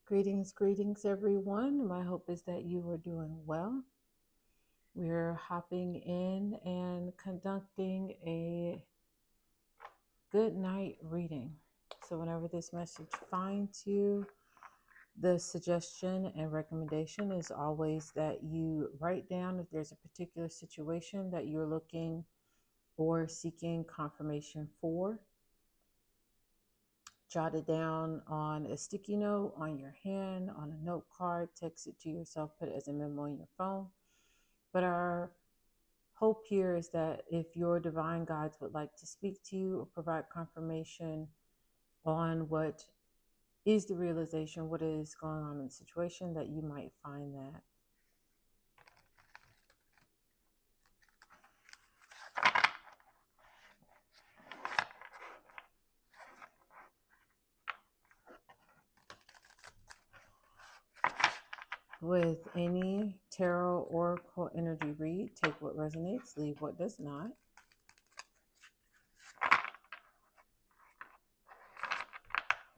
Greetings, everyone. My hope is that you are doing well. We're hopping in and conducting a good night reading. So, whenever this message finds you, the suggestion and recommendation is always that you write down if there's a particular situation that you're looking or seeking confirmation for. Jot it down on a sticky note, on your hand, on a note card, text it to yourself, put it as a memo on your phone. But our hope here is that if your divine guides would like to speak to you or provide confirmation on what is the realization, what is going on in the situation, that you might find that. With any tarot oracle energy read, take what resonates, leave what does not.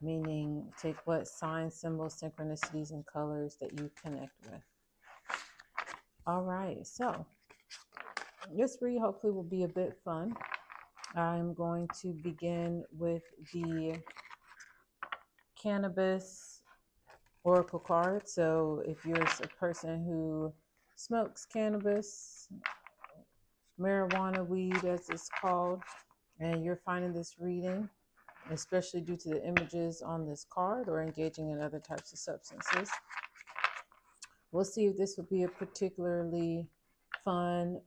Meaning, take what signs, symbols, synchronicities, and colors that you connect with. All right, so this read hopefully will be a bit fun. I'm going to begin with the cannabis oracle card. So if you're a person who smokes cannabis, marijuana, weed as it's called, and you're finding this reading, especially due to the images on this card, or engaging in other types of substances, we'll see if this would be a particularly fun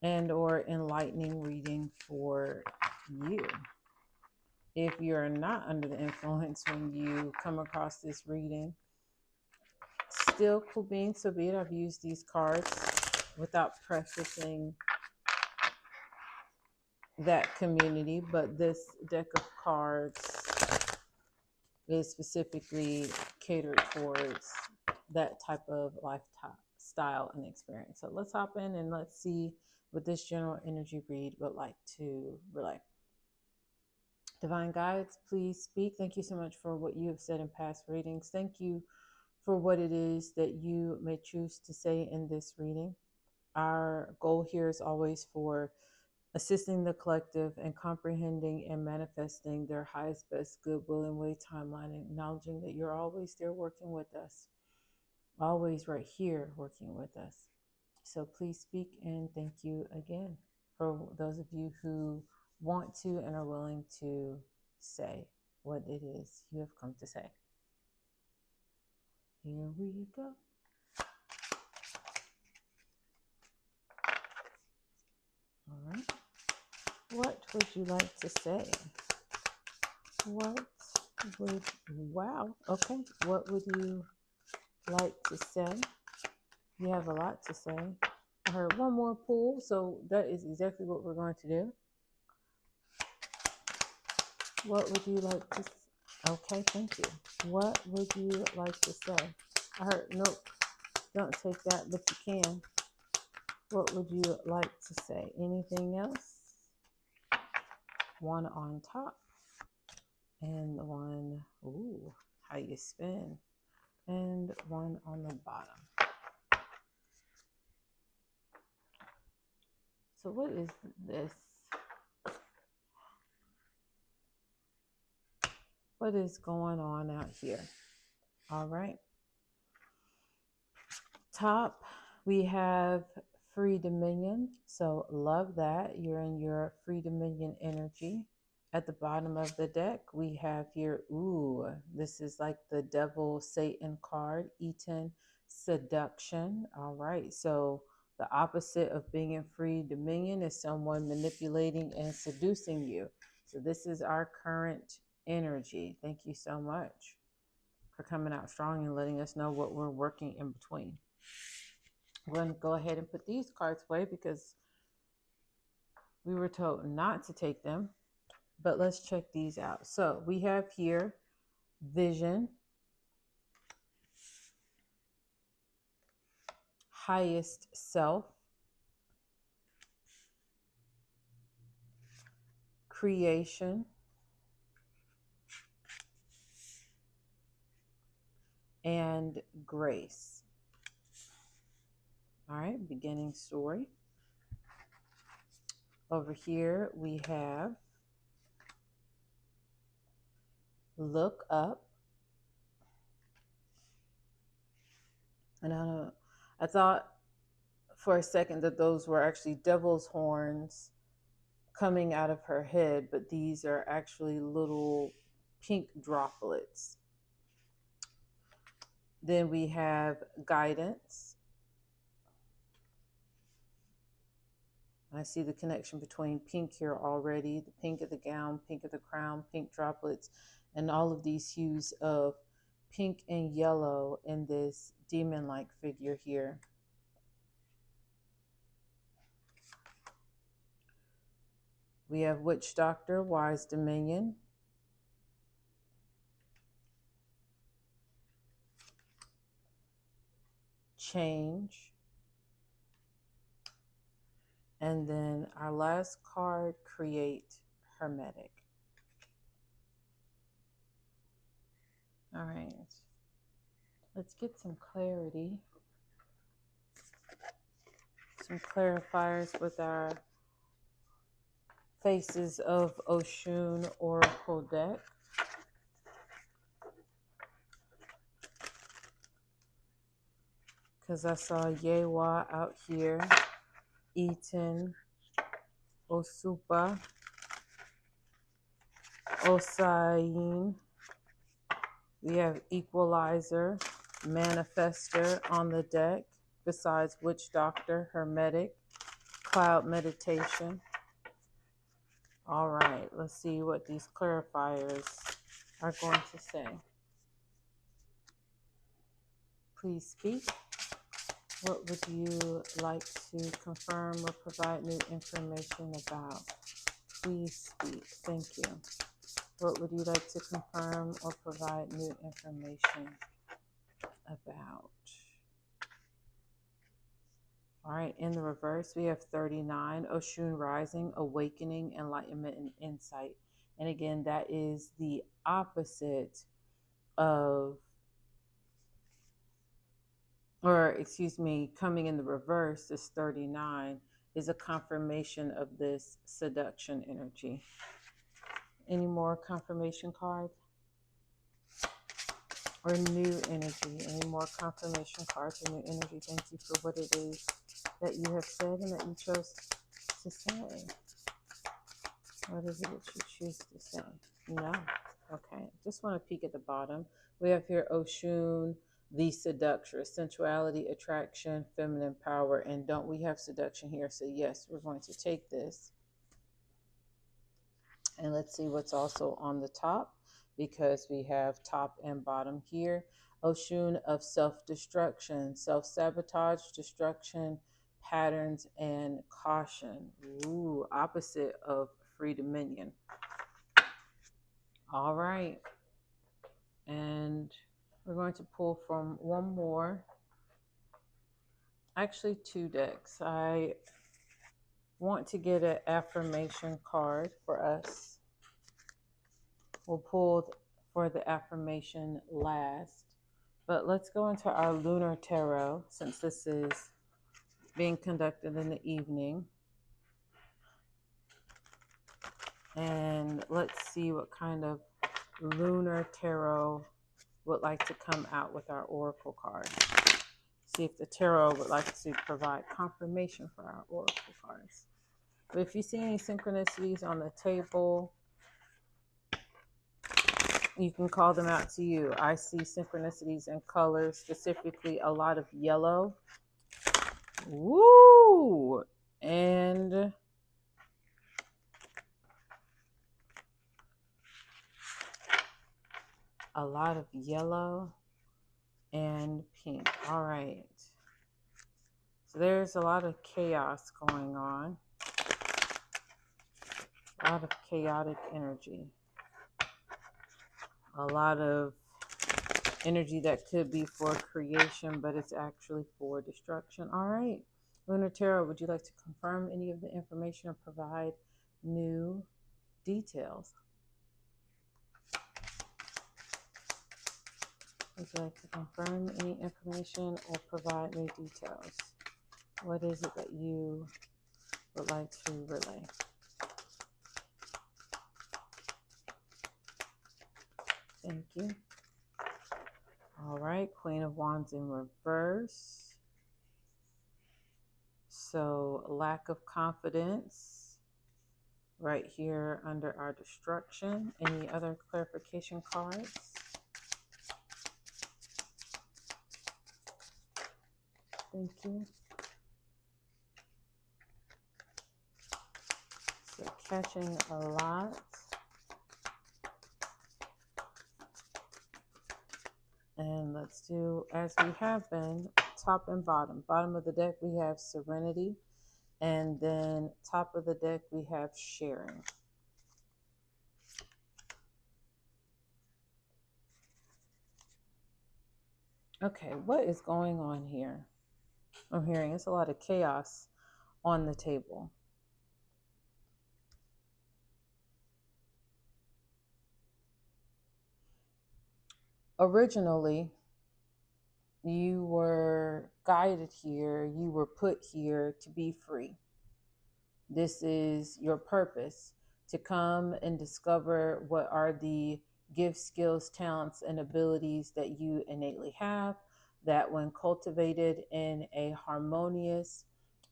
and or enlightening reading for you. If you're not under the influence when you come across this reading, still cool beans, so be it. I've used these cards without prefacing that community, but this deck of cards is specifically catered towards that type of lifestyle and experience. So let's hop in and let's see what this general energy read would like to relay. Divine guides, please speak. Thank you so much for what you have said in past readings. Thank you for what it is that you may choose to say in this reading. Our goal here is always for assisting the collective and comprehending and manifesting their highest, best, good, will, and way timeline, and acknowledging that you're always there working with us, always right here working with us. So please speak, and thank you again for those of you who want to and are willing to say what it is you have come to say. Here we go. All right. What would you like to say? Wow. Okay. What would you like to say? You have a lot to say. I heard one more pull, so that is exactly what we're going to do. What would you like to say? Okay, thank you. What would you like to say? I heard, nope, don't take that, but you can. What would you like to say? Anything else? One on top. And one, ooh, how you spin. And one on the bottom. So what is this? What is going on out here? All right. Top, we have free dominion. So love that. You're in your free dominion energy. At the bottom of the deck, we have here, ooh, this is like the devil Satan card, Eaton seduction. All right. So the opposite of being in free dominion is someone manipulating and seducing you. So this is our current energy. Thank you so much for coming out strong and letting us know what we're working in between. We're going to go ahead and put these cards away because we were told not to take them. But let's check these out. So we have here vision, highest self, creation, and grace. All right, beginning story. Over here we have look up. And I thought for a second that those were actually devil's horns coming out of her head, but these are actually little pink droplets. Then we have guidance. I see the connection between pink here already, the pink of the gown, pink of the crown, pink droplets, and all of these hues of pink and yellow in this demon-like figure here. We have Witch Doctor, Wise Dominion. Change. And then our last card, Create Hermetic. All right, let's get some clarity. Some clarifiers with our Faces of Oshun Oracle deck. Because I saw Yewa out here, Eaton, Osupa, Osain. We have Equalizer, Manifester on the deck, besides Witch Doctor, Hermetic, Cloud Meditation. All right, let's see what these clarifiers are going to say. Please speak. What would you like to confirm or provide new information about? Please speak. Thank you. What would you like to confirm or provide new information about? All right, in the reverse, we have 39, Oshun Rising, Awakening, Enlightenment, and Insight. And again, that is the opposite of, or excuse me, coming in the reverse, this 39 is a confirmation of this seduction energy. Any more confirmation cards? Or new energy? Any more confirmation cards or new energy? Thank you for what it is that you have said and that you chose to say. What is it that you choose to say? No. Okay. Just want to peek at the bottom. We have here Oshun, the seductress, sensuality, attraction, feminine power. And don't we have seduction here? So yes, we're going to take this. And let's see what's also on the top, because we have top and bottom here. Oshun of self-destruction, self-sabotage, destruction, patterns, and caution. Ooh, opposite of free dominion. All right. And we're going to pull from one more. Actually, two decks. I want to get an affirmation card for us. We'll pull for the affirmation last. But let's go into our lunar tarot, since this is being conducted in the evening. And let's see what kind of lunar tarot would like to come out with our oracle card. See if the tarot would like to provide confirmation for our oracle cards. But if you see any synchronicities on the table, you can call them out to you. I see synchronicities in colors, specifically a lot of yellow. Woo! And a lot of yellow and pink. All right. So there's a lot of chaos going on. A lot of chaotic energy. A lot of energy that could be for creation, but it's actually for destruction. All right. Lunar Tarot, would you like to confirm any of the information or provide new details? Would you like to confirm any information or provide new details? What is it that you would like to relay? Thank you. All right, Queen of Wands in reverse. So lack of confidence right here under our destruction. Any other clarification cards? Thank you. So catching a lot. And let's do, as we have been, top and bottom. Bottom of the deck, we have Serenity. And then top of the deck, we have Sharing. Okay, what is going on here? I'm hearing it's a lot of chaos on the table. Originally, you were guided here, you were put here to be free. This is your purpose, to come and discover what are the gifts, skills, talents, and abilities that you innately have, that when cultivated in a harmonious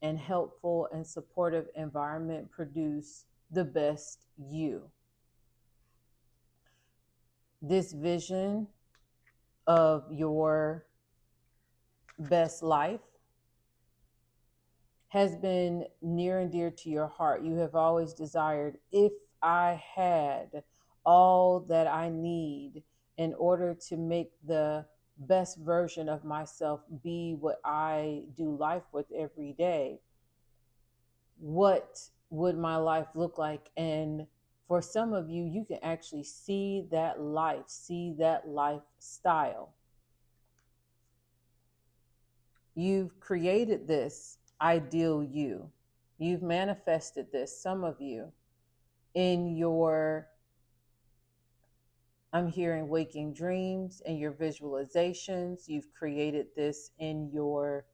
and helpful and supportive environment, produce the best you. This vision of your best life has been near and dear to your heart. You have always desired, if I had all that I need in order to make the best version of myself be what I do life with every day, what would my life look like? And for some of you, you can actually see that life, see that lifestyle. You've created this ideal you. You've manifested this, some of you, in your, I'm hearing waking dreams and your visualizations. You've created this in your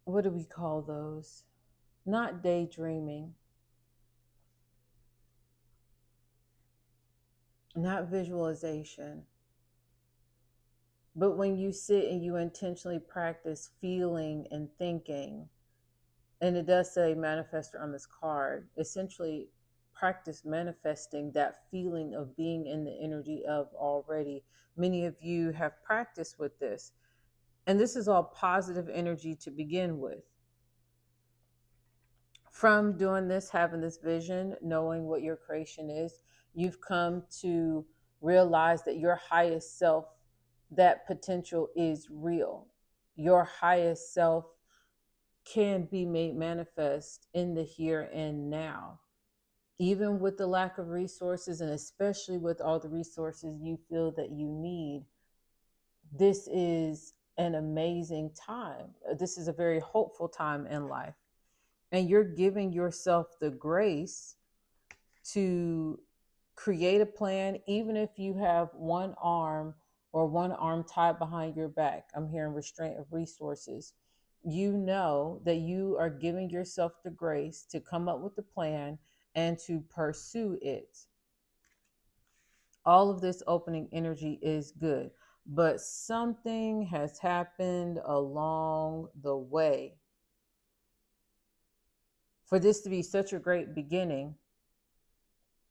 what do we call those? Not daydreaming, not visualization. But when you sit and you intentionally practice feeling and thinking, and it does say manifestor on this card, essentially practice manifesting that feeling of being in the energy of already. Many of you have practiced with this, and this is all positive energy to begin with. From doing this, having this vision, knowing what your creation is, you've come to realize that your highest self, that potential is real. Your highest self can be made manifest in the here and now, even with the lack of resources, and especially with all the resources you feel that you need. This is an amazing time. This is a very hopeful time in life, and you're giving yourself the grace to create a plan, even if you have one arm tied behind your back. I'm hearing restraint of resources. You know that you are giving yourself the grace to come up with the plan and to pursue it. All of this opening energy is good, but something has happened along the way. For this to be such a great beginning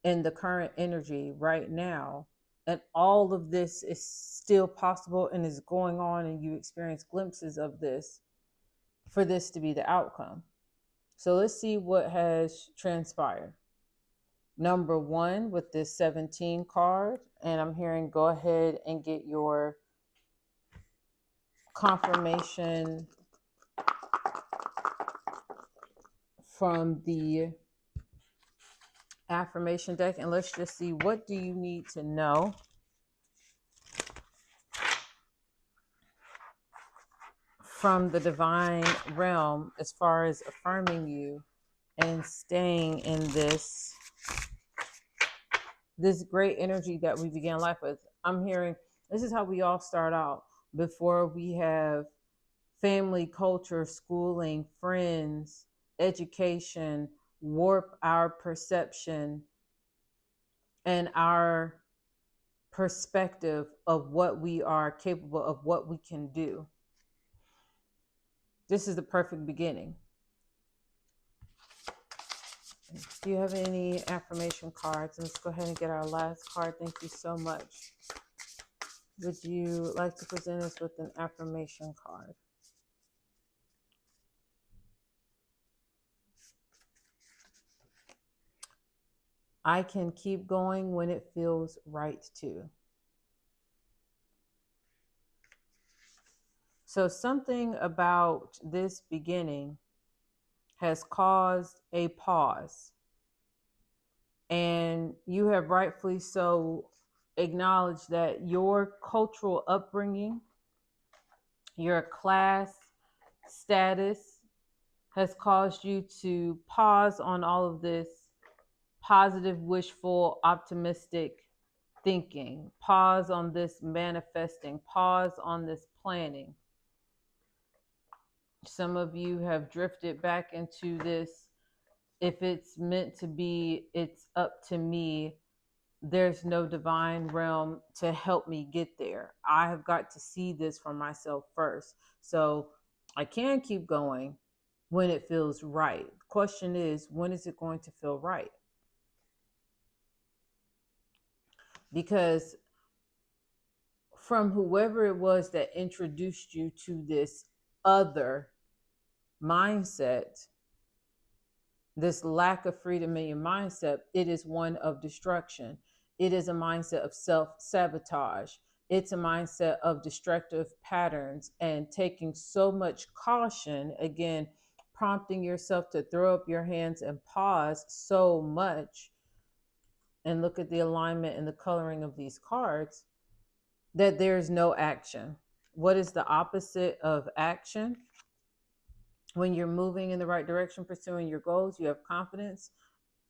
in the current energy right now, and all of this is still possible and is going on, and you experience glimpses of this, for this to be the outcome. So let's see what has transpired. Number one, with this 17 card, and I'm hearing go ahead and get your confirmation from the affirmation deck, and let's just see, what do you need to know from the divine realm as far as affirming you and staying in this this great energy that we began life with. I'm hearing this is how we all start out before we have family, culture, schooling, friends, education, warp our perception and our perspective of what we are capable of, what we can do. This is the perfect beginning. Do you have any affirmation cards? Let's go ahead and get our last card. Thank you so much. Would you like to present us with an affirmation card? I can keep going when it feels right to. So something about this beginning has caused a pause. And you have rightfully so acknowledged that your cultural upbringing, your class status has caused you to pause on all of this positive, wishful, optimistic thinking, pause on this manifesting, pause on this planning. Some of you have drifted back into this, if it's meant to be, it's up to me. There's no divine realm to help me get there. I have got to see this for myself first. So I can keep going when it feels right. The question is, when is it going to feel right? Because from whoever it was that introduced you to this other mindset, this lack of freedom in your mindset, it is one of destruction. It is a mindset of self-sabotage. It's a mindset of destructive patterns and taking so much caution, again, prompting yourself to throw up your hands and pause so much and look at the alignment and the coloring of these cards that there's no action. What is the opposite of action? When you're moving in the right direction, pursuing your goals, you have confidence.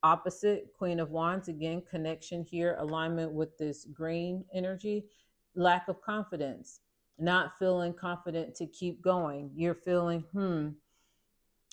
Opposite, Queen of Wands, again, connection here, alignment with this green energy, lack of confidence, not feeling confident to keep going. You're feeling,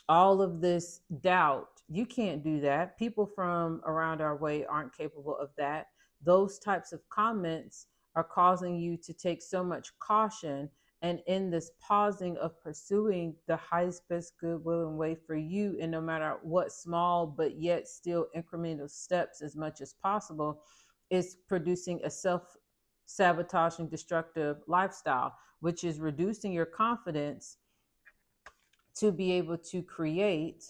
all of this doubt. You can't do that. People from around our way aren't capable of that. Those types of comments are causing you to take so much caution. And in this pausing of pursuing the highest, best, good, will, and way for you, and no matter what small, but yet still incremental steps as much as possible, is producing a self-sabotaging, destructive lifestyle, which is reducing your confidence to be able to create,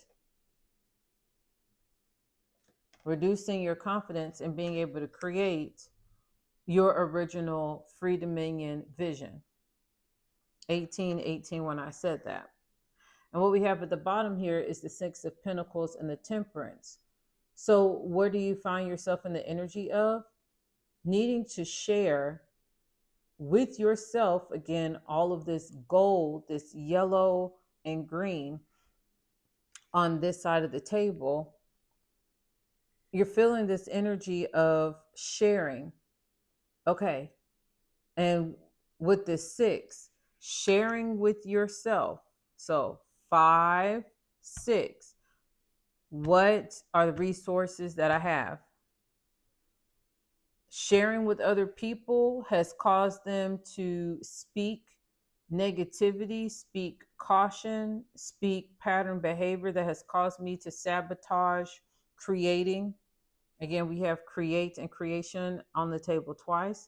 reducing your confidence in being able to create your original free dominion vision. 1818 when I said that. And what we have at the bottom here is the Six of Pentacles and the Temperance. So where do you find yourself in the energy of? Needing to share with yourself, again, all of this gold, this yellow and green on this side of the table. You're feeling this energy of sharing. Okay. And with the six, sharing with yourself. So 5, 6. What are the resources that I have? Sharing with other people has caused them to speak negativity, speak caution, speak pattern behavior that has caused me to sabotage creating. Again, we have create and creation on the table twice.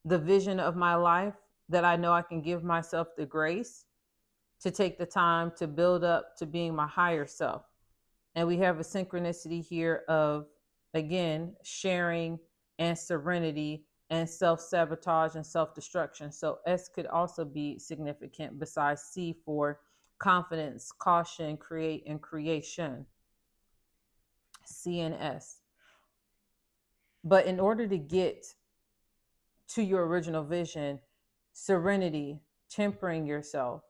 The vision of my life that I know I can give myself the grace to take the time to build up to being my higher self. And we have a synchronicity here of, again, sharing and serenity and self-sabotage and self-destruction. So S could also be significant besides C for confidence, caution, create, and creation. C and S. But in order to get to your original vision, serenity, tempering yourself,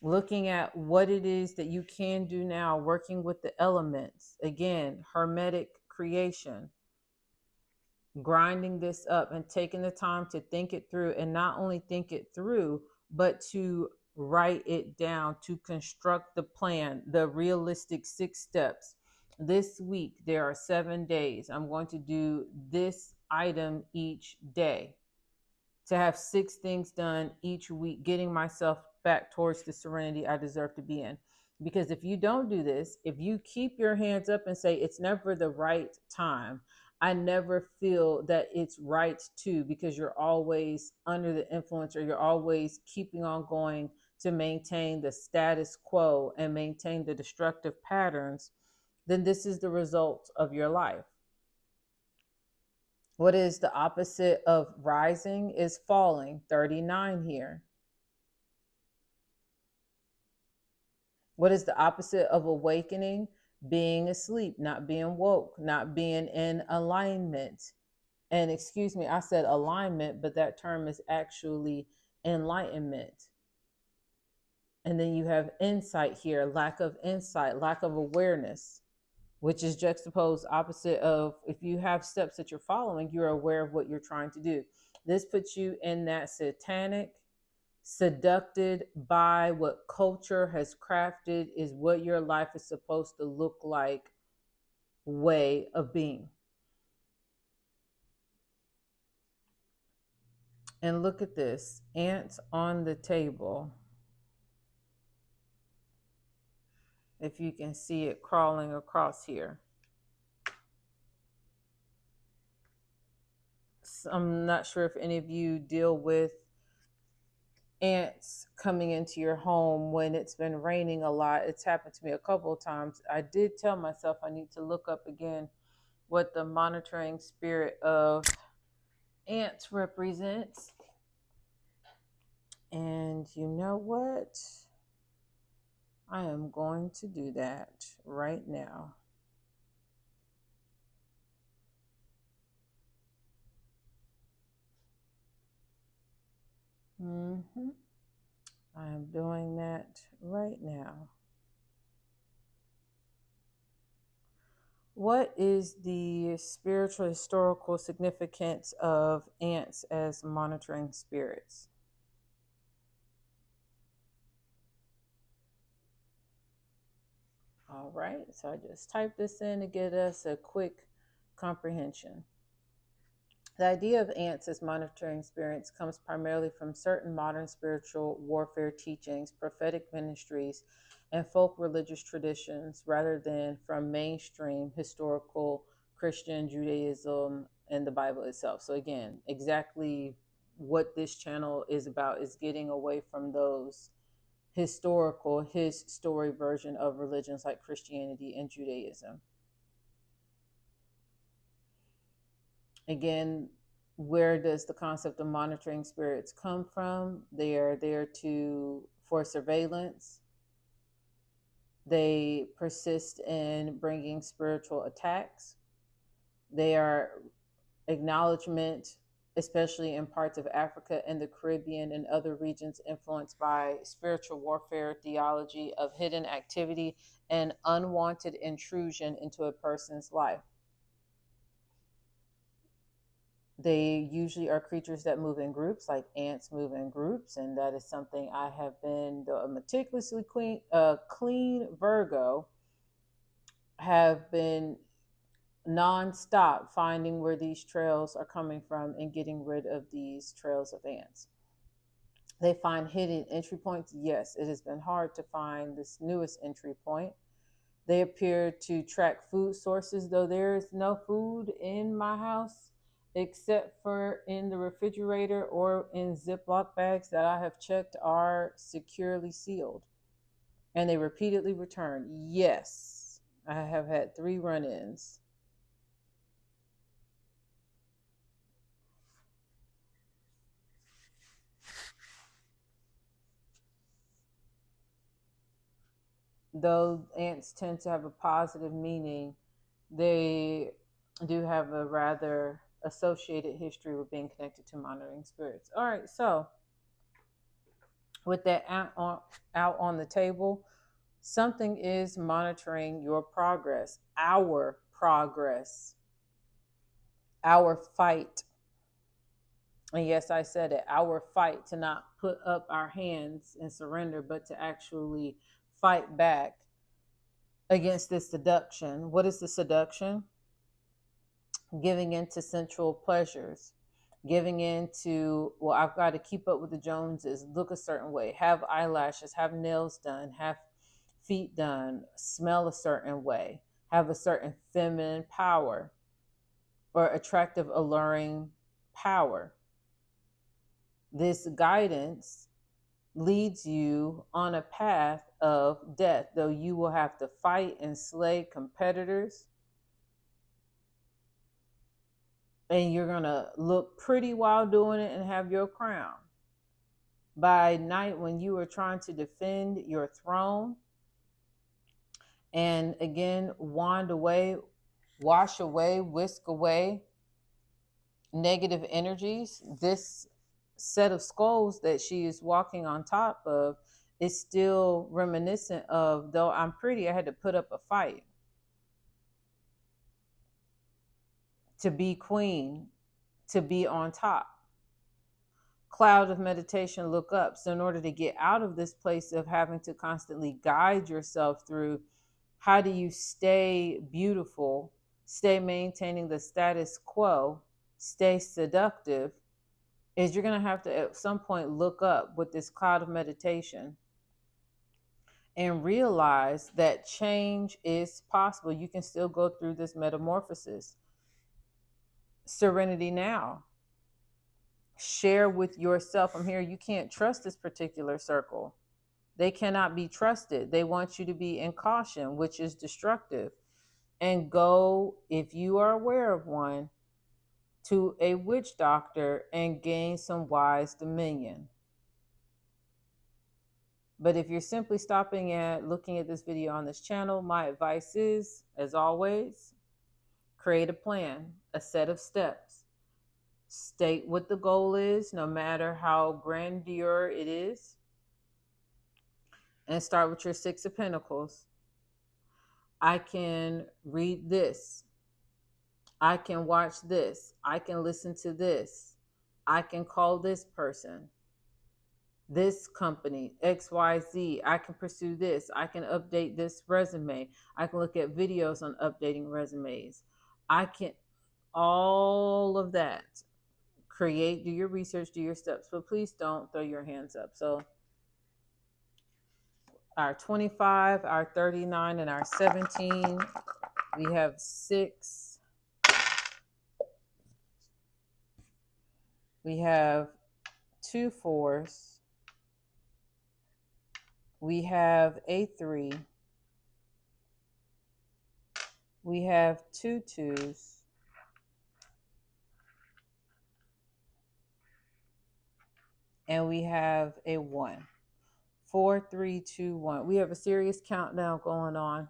looking at what it is that you can do now, working with the elements, again, hermetic creation, grinding this up and taking the time to think it through, and not only think it through, but to write it down, to construct the plan, the realistic 6 steps. This week, there are 7 days. I'm going to do this item each day, to have 6 things done each week, getting myself back towards the serenity I deserve to be in. Because if you don't do this, if you keep your hands up and say it's never the right time, I never feel that it's right to, because you're always under the influence, or you're always keeping on going to maintain the status quo and maintain the destructive patterns, then this is the result of your life. What is the opposite of rising is falling. 39 here. What is the opposite of awakening? Being asleep, not being woke, not being in alignment. And excuse me, I said alignment, but that term is actually enlightenment. And then you have insight here, lack of insight, lack of awareness, which is juxtaposed opposite of, if you have steps that you're following, you're aware of what you're trying to do. This puts you in that satanic, seducted by what culture has crafted is what your life is supposed to look like way of being. And look at this, ants on the table. If you can see it crawling across here. So I'm not sure if any of you deal with ants coming into your home when it's been raining a lot. It's happened to me a couple of times. I did tell myself I need to look up again what the monitoring spirit of ants represents. And you know what? I am going to do that right now. I am doing that right now. What is the spiritual historical significance of ants as monitoring spirits? All right, so I just typed this in to get us a quick comprehension. The idea of ants as monitoring spirits comes primarily from certain modern spiritual warfare teachings, prophetic ministries, and folk religious traditions, rather than from mainstream historical Christian Judaism and the Bible itself. So, again, exactly what this channel is about is getting away from those historical, his story version of religions like Christianity and Judaism. Again, where does the concept of monitoring spirits come from? They are there for surveillance. They persist in bringing spiritual attacks. They are acknowledgement, especially in parts of Africa and the Caribbean and other regions influenced by spiritual warfare theology of hidden activity and unwanted intrusion into a person's life. They usually are creatures that move in groups, like ants move in groups, and that is something I have been meticulously clean Virgo, have been nonstop finding where these trails are coming from and getting rid of these trails of ants. They find hidden entry points. Yes, it has been hard to find this newest entry point. They appear to track food sources, though there is no food in my house except for in the refrigerator or in Ziploc bags that I have checked are securely sealed. And they repeatedly return. Yes, I have had 3 run-ins. Though ants tend to have a positive meaning, they do have a rather associated history with being connected to monitoring spirits. All right, so with that out on the table, something is monitoring your progress, our progress. our fight, and yes, I said it, our fight to not put up our hands and surrender, but to actually fight back against this seduction. What is the seduction? Giving in to sensual pleasures, giving in to, well, I've got to keep up with the Joneses, look a certain way, have eyelashes, have nails done, have feet done, smell a certain way, have a certain feminine power or attractive, alluring power. This guidance leads you on a path of death, though you will have to fight and slay competitors. And you're going to look pretty while doing it and have your crown. By night, when you are trying to defend your throne and again, wand away, wash away, whisk away negative energies, this set of skulls that she is walking on top of is still reminiscent of, though I'm pretty, I had to put up a fight to be queen, to be on top. Cloud of meditation, look up. So in order to get out of this place of having to constantly guide yourself through, how do you stay beautiful, stay maintaining the status quo, stay seductive, is you're going to have to at some point look up with this cloud of meditation and realize that change is possible. You can still go through this metamorphosis. Serenity now. Share with yourself. I'm here. You can't trust this particular circle. They cannot be trusted. They want you to be in caution, which is destructive. And go, if you are aware of one, to a witch doctor and gain some wise dominion. But if you're simply stopping at looking at this video on this channel, my advice is, as always, create a plan, a set of steps. State what the goal is, no matter how grandeur it is. And start with your Six of Pentacles. I can read this. I can watch this. I can listen to this. I can call this person, this company, XYZ. I can pursue this. I can update this resume. I can look at videos on updating resumes. I can, all of that. Create, do your research, do your steps, but please don't throw your hands up. So our 25, our 39, and our 17, we have 6. We have 2 4s. We have a 3. We have 2 2s. And we have a 1. 4 3 2 1. We have a serious countdown going on.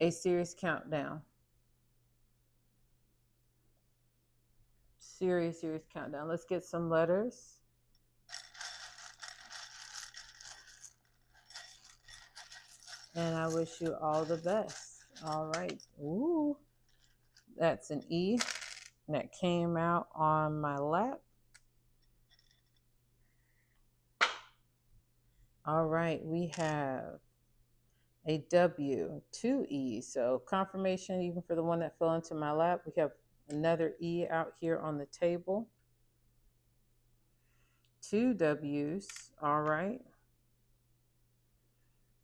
A serious countdown. Serious countdown. Let's get some letters. And I wish you all the best. All right. Ooh. That's an E that came out on my lap. All right. We have a W, 2 E's. So confirmation even for the one that fell into my lap. We have another E out here on the table. 2 W's. All right.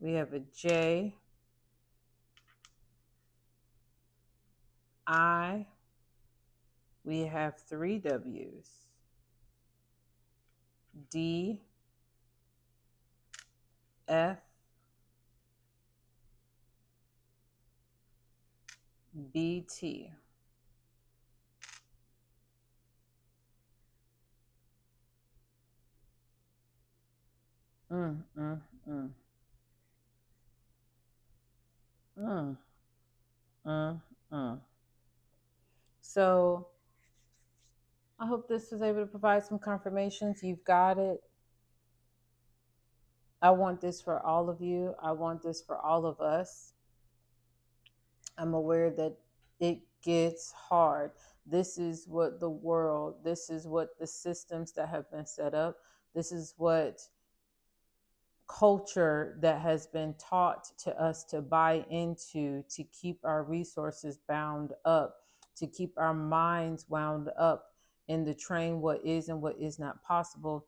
We have a J, I. We have 3 W's. D, F, B, T. Mm, mm, mm. Mm, mm, mm. So I hope this was able to provide some confirmations. You've got it. I want this for all of you. I want this for all of us. I'm aware that It gets hard. This is what the world, this is what the systems that have been set up, this is what culture that has been taught to us to buy into, to keep our resources bound up, to keep our minds wound up in the train what is and what is not possible.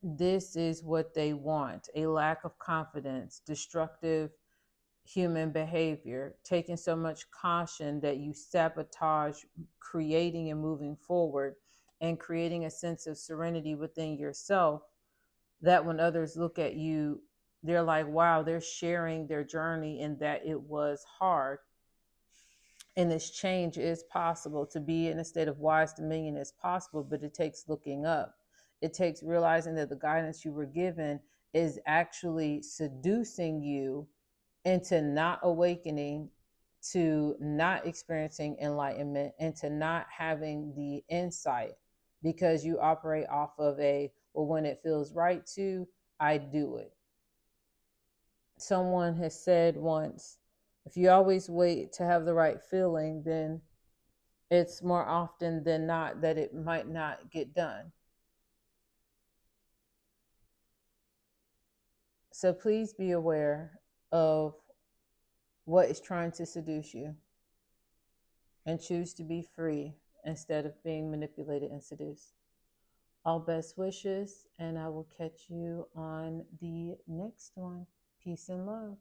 This is what they want: a lack of confidence, destructive human behavior, taking so much caution that you sabotage creating and moving forward, and creating a sense of serenity within yourself, that when others look at you, they're like, wow, they're sharing their journey and that it was hard. And this change is possible. To be in a state of wise dominion is possible, but it takes looking up. It takes realizing that the guidance you were given is actually seducing you into not awakening, to not experiencing enlightenment, and to not having the insight, because you operate off of a, well, when it feels right to, I do it. Someone has said once, if you always wait to have the right feeling, then it's more often than not that it might not get done. So please be aware of what is trying to seduce you, and choose to be free instead of being manipulated and seduced. All best wishes, and I will catch you on the next one. Peace and love.